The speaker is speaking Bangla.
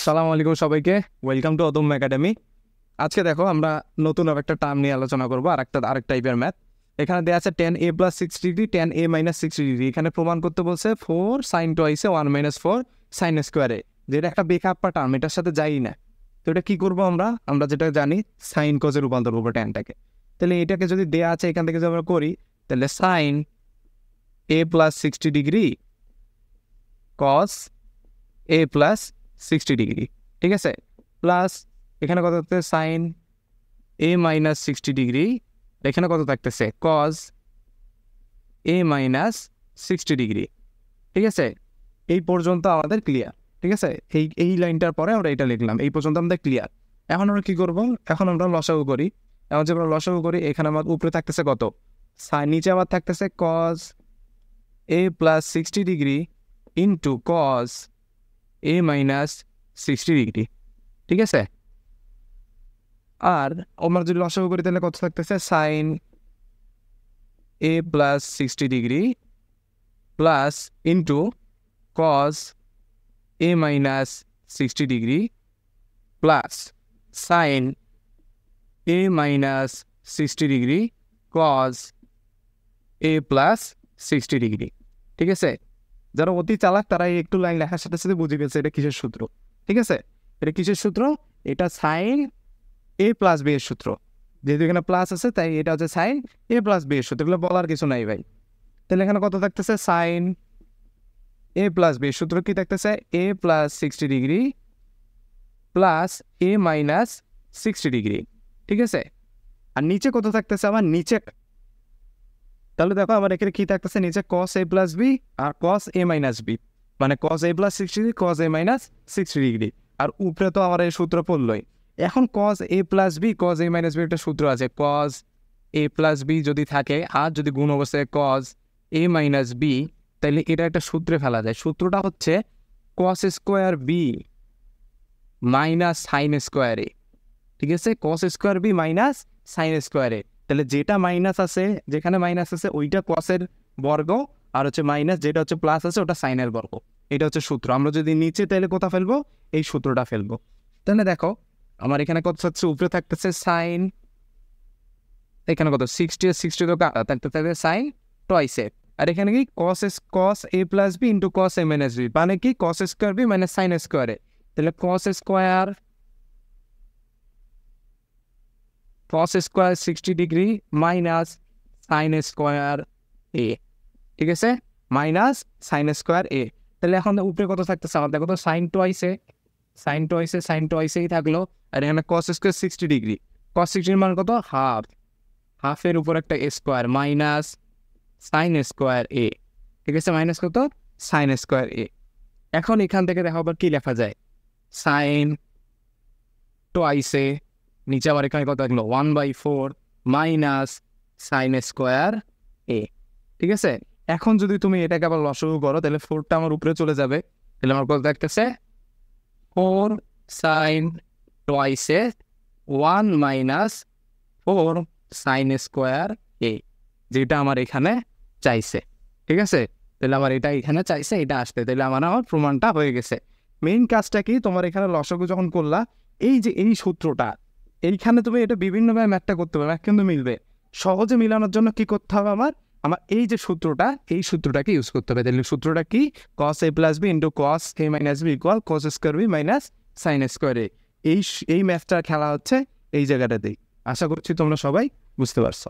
আসসালামু আলাইকুম সবাইকে, ওয়েলকাম টু অদম্য একাডেমি। আজকে দেখো আমরা নতুন একটা টার্ম নিয়ে আলোচনা করবো, আরেক টাইপের ম্যাথ। এখানে দেওয়া আছে tan a + 60° tan a - 60°। এখানে প্রমাণ করতে বলছে 4 sin টুয়াইসে 1 - 4 sin স্কোয়ারে, যেটা একটা বেখাপ্পা টার্ম, এটার সাথে যাই না। তো এটা কি করবো আমরা যেটা জানি সাইন কজে রূপান্তর করবো ট্যানটাকে। তাহলে এটাকে যদি দেওয়া আছে এখান থেকে যদি আমরা করি, তাহলে সাইন a + 60° cos a + 60°, ঠিক আছে, প্লাস এখানে কত থাকতেছে সাইন a - 60°, এখানে কত থাকতেছে cos a - 60°, ঠিক আছে। এই পর্যন্ত আমাদের ক্লিয়ার, ঠিক আছে। এই লাইনটার পরে আমরা এটা লিখলাম, এই পর্যন্ত আমাদের ক্লিয়ার। এখন আমরা কি করব, এখন আমরা লসাগু করি। এখন যে আমরা লসাগু করি, এখানে আমার উপরে থাকতেছে কত সাইন, নিচে আবার থাকতেছে cos a + 60° into cos a - 60°, ঠিক আছে। আর আমরা যদি লসাগু করি তাহলে কত থাকতেছে sine a + 60° plus into cos a - 60° plus sine a - 60° cos a + 60°, ঠিক আছে। যারা অতি চালাক তারা একটু লাইন লেখার সাথে সাথে বুঝে গেছে এটা কিসের সূত্র, ঠিক আছে। এটা কিসের সূত্র? এটা সাইন a + b এর সূত্র। যেহেতু এখানে প্লাস আছে তাই এটা হচ্ছে সাইন a + b এর সূত্র, এগুলো বলার কিছু নাই ভাই। তাহলে এখানে কত থাকতেছে সাইন a + b এর সূত্র কি থাকতেছে a + 60° প্লাস a - 60°, ঠিক আছে। আর নিচে কত থাকতেছে আমার নিচে, তাহলে দেখো আমার এখানে কি থাকতেছে নিচে cos a + b R cos a - b, মানে cos a + 60 cos a - 60°। আর উপরে তো আমার এই সূত্র পড়লই। এখন cos a + b cos a - b একটা সূত্র আছে, cos a + b যদি থাকে আর যদি গুণ অবস্থায় cos a - b, তাহলে এটা একটা সূত্রে ফেলা যায়। সূত্রটা হচ্ছে cos square b - sin square a, ঠিক আছে। cos square b - sin square a, তাহলে যেটা মাইনাস আছে, যেখানে মাইনাস আছে ওইটা কসের বর্গ, আর হচ্ছে মাইনাস যেটা হচ্ছে প্লাস আছে ওটা সাইনের বর্গ। এটা হচ্ছে সূত্র। আমরা যদি নিচে তাহলে কোথা ফেলবো, এই সূত্রটা ফেলবো। তাহলে দেখো আমার এখানে কত হচ্ছে উপরে থাকতেছে সাইন, এখানে কত 60 আর 60 তো কাটা থাকতে সাইন টয়েসে, আর এখানে কি cos a + b into cos a - b, মানে কি cos স্কোয়ার b - sin স্কোয়ারে। তাহলে cos square 60° minus sine square a, ঠিক আছে, মাইনাস সাইন স্কোয়ার a। তাহলে এখন উপরে কত থাকতেছে আমার, দেখো তো সাইন টয়েসেই থাকলো। আর এখানে cos স্কোয়ার 60°, cos 60 মান কত হাফ, হাফের উপর একটা square minus sine square a, ঠিক আছে, মাইনাস কত সাইন স্কোয়ার a। এখন এখান থেকে দেখো আবার কি লেখা যায়, সাইন টয়েসে নিচে আবার এখানে কত থাকলো 1/4 মাইনাস সাইন স্কোয়ার a, ঠিক আছে। এখন যদি তুমি এটাকে আবার লসাগু করো তাহলে 4টা আমার উপরে চলে যাবে। তাহলে আমার কত থাকতেছে 4 সাইন টয়েসে 1 - 4 সাইন স্কোয়ার a, যেটা আমার এখানে চাইছে, ঠিক আছে। তাহলে আমার এটা এখানে চাইছে, এটা আসতে, তাহলে আমার প্রমাণটা হয়ে গেছে। মেইন কাজটা কি, তোমার এখানে লসাগু যখন করলা, এই যে এই সূত্রটা, এইখানে তুমি এটা বিভিন্নভাবে ম্যাথটা করতে পারবে, কিন্তু মিলবে। সহজে মিলানোর জন্য কি করতে হবে আমার আমার এই যে সূত্রটা, এই সূত্রটাকে ইউজ করতে হবে। তাহলে সূত্রটা কি, cos a + b into cos a - b equal cos square b minus sine square a। এই ম্যাথটার খেলা হচ্ছে এই জায়গাটাতেই। আশা করছি তোমরা সবাই বুঝতে পারছো।